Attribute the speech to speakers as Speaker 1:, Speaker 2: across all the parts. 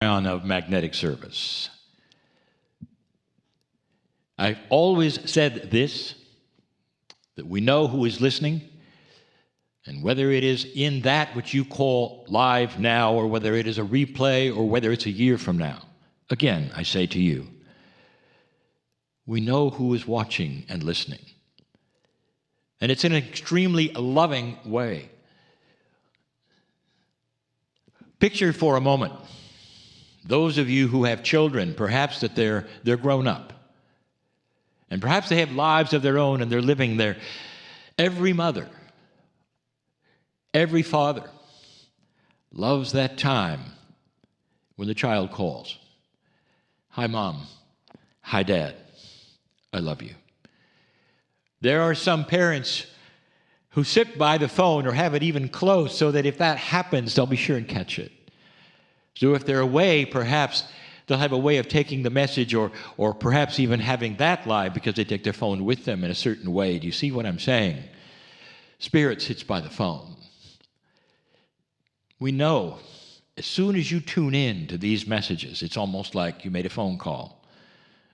Speaker 1: Of magnetic service. I've always said this, that we know who is listening, and whether it is in that which you call live now, or whether it is a replay, or whether it's a year from now. Again, I say to you, we know who is watching and listening. And it's in an extremely loving way. Picture for a moment those of you who have children, perhaps that they're grown up. And perhaps they have lives of their own and they're living there. Every mother, every father loves that time when the child calls. Hi, Mom. Hi, Dad. I love you. There are some parents who sit by the phone or have it even close so that if that happens, they'll be sure and catch it. So if they're away, perhaps they'll have a way of taking the message or perhaps even having that live because they take their phone with them in a certain way. Do you see what I'm saying? Spirit sits by the phone. We know as soon as you tune in to these messages, it's almost like you made a phone call.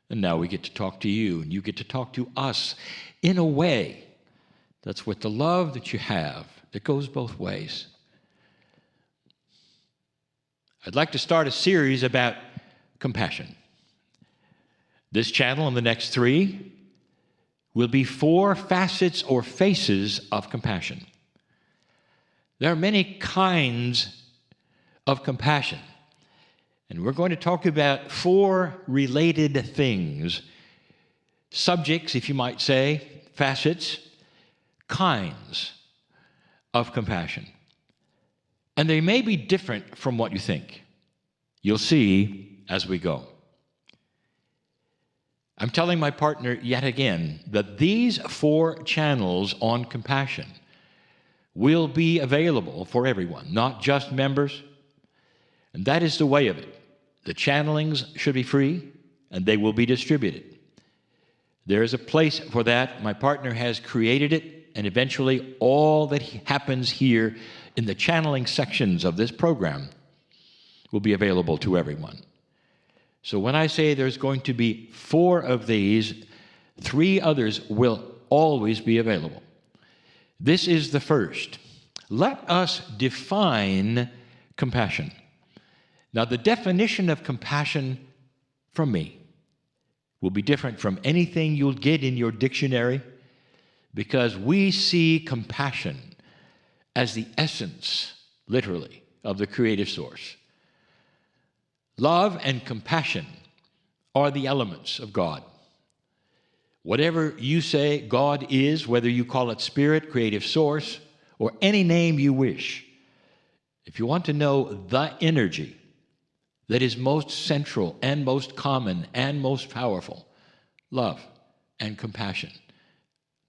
Speaker 1: And now we get to talk to you, and you get to talk to us in a way that's with the love that you have that goes both ways. I'd like to start a series about compassion. This channel and the next 3 will be 4 facets or faces of compassion. There are many kinds of compassion, and we're going to talk about 4 related things, subjects, if you might say, facets, kinds of compassion. And they may be different from what you think. You'll see as we go. I'm telling my partner yet again that these 4 channels on compassion will be available for everyone, not just members. And that is the way of it. The channelings should be free, and they will be distributed. There is a place for that. My partner has created it, and eventually all that happens here in the channeling sections of this program will be available to everyone. So when I say there's going to be 4 of these, 3 others will always be available. This is the first. Let us define compassion. Now, the definition of compassion from me will be different from anything you'll get in your dictionary, because we see compassion as the essence, literally, of the creative source. Love and compassion are the elements of God. Whatever you say God is, whether you call it spirit, creative source, or any name you wish, if you want to know the energy that is most central and most common and most powerful, love and compassion,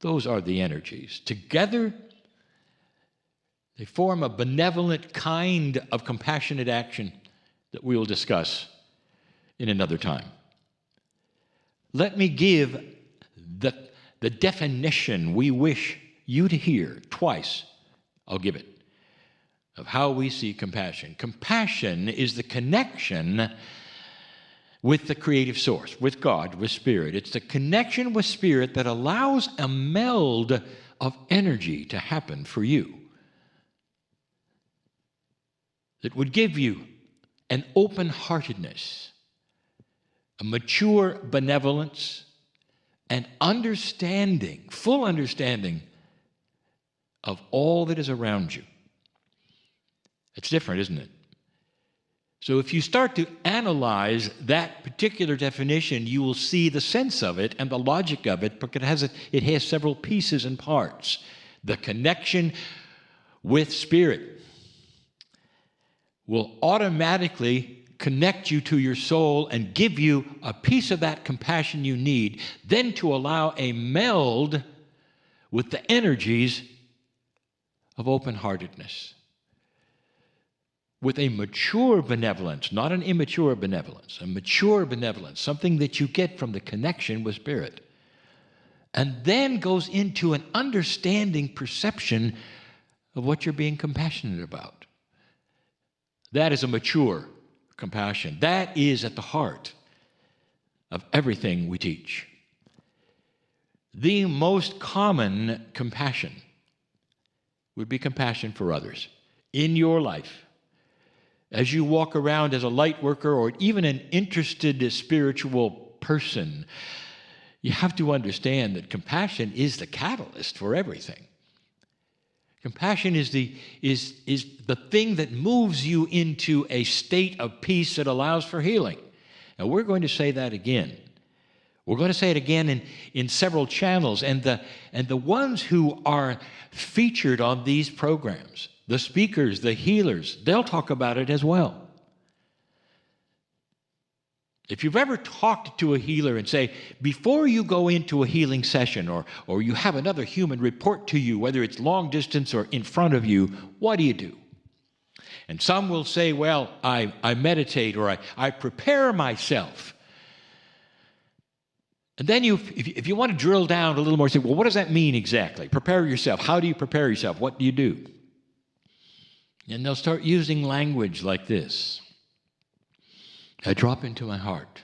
Speaker 1: those are the energies. Together, they form a benevolent kind of compassionate action that we will discuss in another time. Let me give the definition we wish you to hear twice. I'll give it, of how we see compassion. Compassion is the connection with the creative source, with God, with Spirit. It's the connection with Spirit that allows a meld of energy to happen for you. That would give you an open-heartedness, a mature benevolence, and understanding, full understanding of all that is around you. It's different, isn't it? So if you start to analyze that particular definition, you will see the sense of it and the logic of it, because it has several pieces and parts. The connection with Spirit will automatically connect you to your soul and give you a piece of that compassion you need, then to allow a meld with the energies of open-heartedness, with a mature benevolence, not an immature benevolence, a mature benevolence, something that you get from the connection with Spirit, and then goes into an understanding perception of what you're being compassionate about. That is a mature compassion. That is at the heart of everything we teach. The most common compassion would be compassion for others in your life. As you walk around as a light worker or even an interested spiritual person, you have to understand that compassion is the catalyst for everything. Compassion is the thing that moves you into a state of peace that allows for healing. Now, we're going to say that again. We're going to say it again in several channels. And the ones who are featured on these programs, the speakers, the healers, they'll talk about it as well. If you've ever talked to a healer and say, before you go into a healing session or you have another human report to you, whether it's long distance or in front of you, what do? And some will say, well, I meditate or I prepare myself. And then if you want to drill down a little more, say, well, what does that mean exactly? Prepare yourself. How do you prepare yourself? What do you do? And they'll start using language like this. I drop into my heart.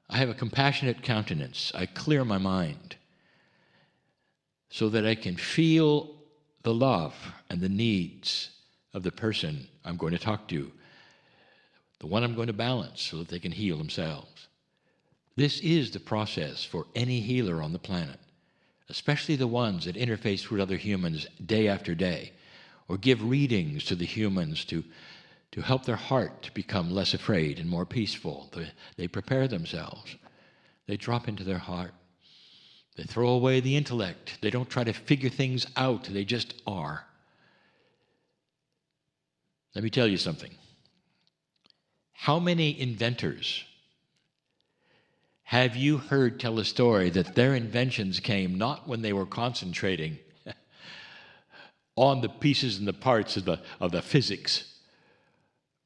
Speaker 1: I have a compassionate countenance. I clear my mind so that I can feel the love and the needs of the person I'm going to talk to, the one I'm going to balance so that they can heal themselves. This is the process for any healer on the planet, especially the ones that interface with other humans day after day or give readings to the humans to help their heart to become less afraid and more peaceful. They prepare themselves. They drop into their heart. They throw away the intellect. They don't try to figure things out. They just are. Let me tell you something. How many inventors have you heard tell a story that their inventions came not when they were concentrating on the pieces and the parts of the physics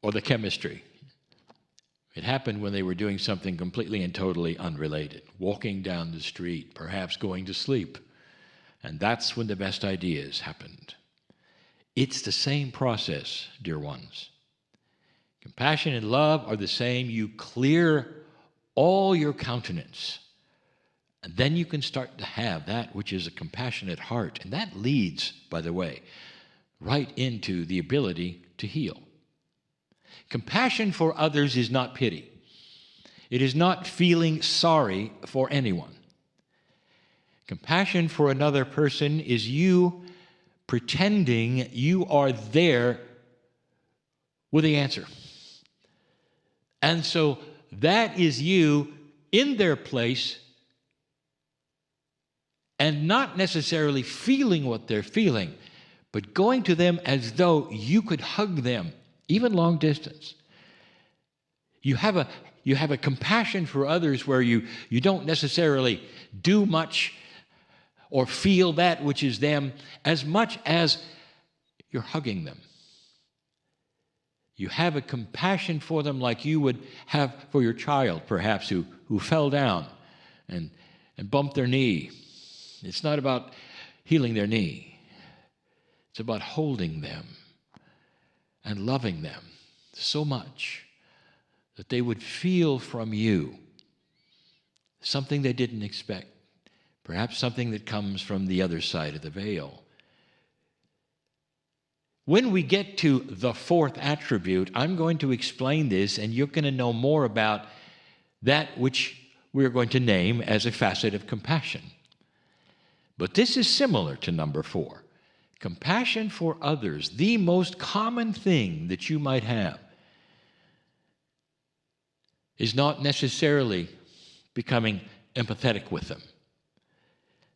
Speaker 1: or the chemistry? It happened when they were doing something completely and totally unrelated, walking down the street, perhaps going to sleep. And that's when the best ideas happened. It's the same process, dear ones. Compassion and love are the same. You clear all your countenance, and then you can start to have that which is a compassionate heart. And that leads, by the way, right into the ability to heal. Compassion for others is not pity. It is not feeling sorry for anyone. Compassion for another person is you pretending you are there with the answer. And so that is you in their place and not necessarily feeling what they're feeling, but going to them as though you could hug them, even long distance. You have a compassion for others where you don't necessarily do much or feel that which is them as much as you're hugging them. You have a compassion for them like you would have for your child, perhaps, who fell down and bumped their knee. It's not about healing their knee. It's about holding them and loving them so much that they would feel from you something they didn't expect, perhaps something that comes from the other side of the veil. When we get to the fourth attribute, I'm going to explain this, and you're going to know more about that which we're going to name as a facet of compassion. But this is similar to number 4. Compassion for others, the most common thing that you might have, is not necessarily becoming empathetic with them.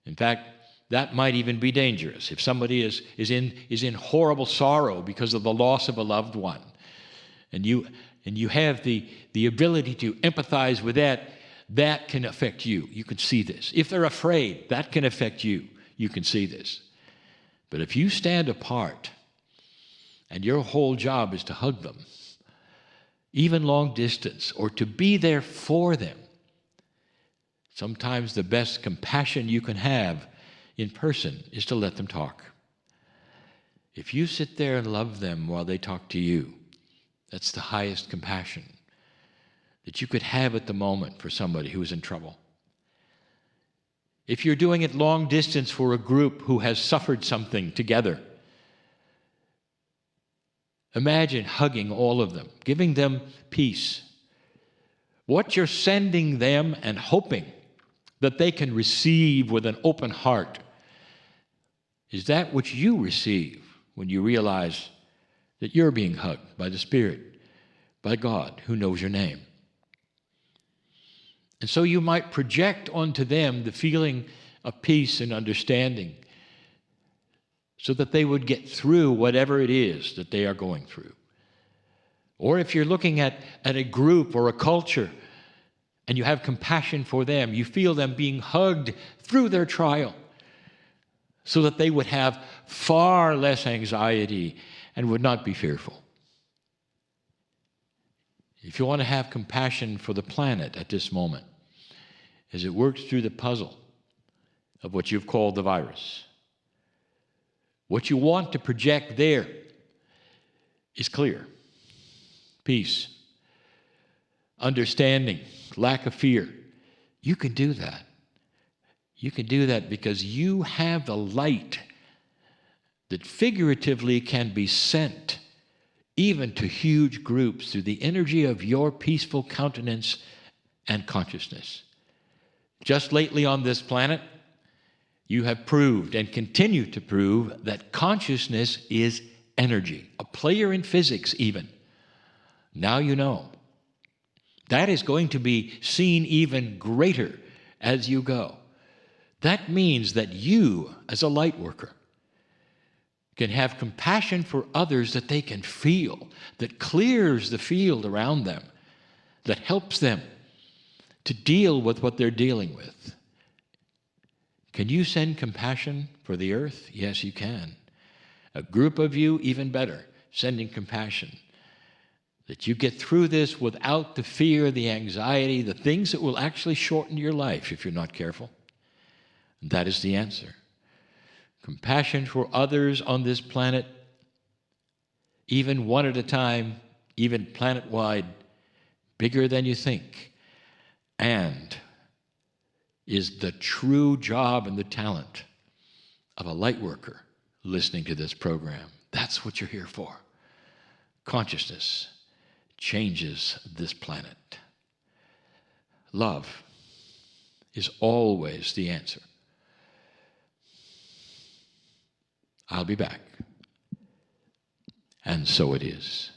Speaker 1: In fact, that might even be dangerous. If somebody is in horrible sorrow because of the loss of a loved one, and you have the ability to empathize with that can affect you. You can see this. If they're afraid, that can affect you. You can see this. But if you stand apart and your whole job is to hug them, even long distance, or to be there for them, sometimes the best compassion you can have in person is to let them talk. If you sit there and love them while they talk to you, That's the highest compassion that you could have at the moment for somebody who is in trouble. If you're doing it long distance for a group who has suffered something together, imagine hugging all of them, giving them peace. What you're sending them and hoping that they can receive with an open heart is that which you receive when you realize that you're being hugged by the Spirit, by God who knows your name. And so you might project onto them the feeling of peace and understanding so that they would get through whatever it is that they are going through. Or if you're looking at a group or a culture and you have compassion for them, you feel them being hugged through their trial so that they would have far less anxiety and would not be fearful. If you want to have compassion for the planet at this moment, as it works through the puzzle of what you've called the virus, what you want to project there is clear. Peace, understanding, lack of fear. You can do that. You can do that because you have the light that figuratively can be sent even to huge groups through the energy of your peaceful countenance and consciousness. Just lately on this planet, you have proved and continue to prove that consciousness is energy, a player in physics even. Now you know. That is going to be seen even greater as you go. That means that you, as a light worker, can have compassion for others that they can feel, that clears the field around them, that helps them to deal with what they're dealing with. Can you send compassion for the earth? Yes, you can. A group of you, even better, sending compassion. That you get through this without the fear, the anxiety, the things that will actually shorten your life if you're not careful. And that is the answer. Compassion for others on this planet, even one at a time, even planet-wide, bigger than you think, and is the true job and the talent of a light worker listening to this program. That's what you're here for. Consciousness changes this planet. Love is always the answer. I'll be back. And so it is.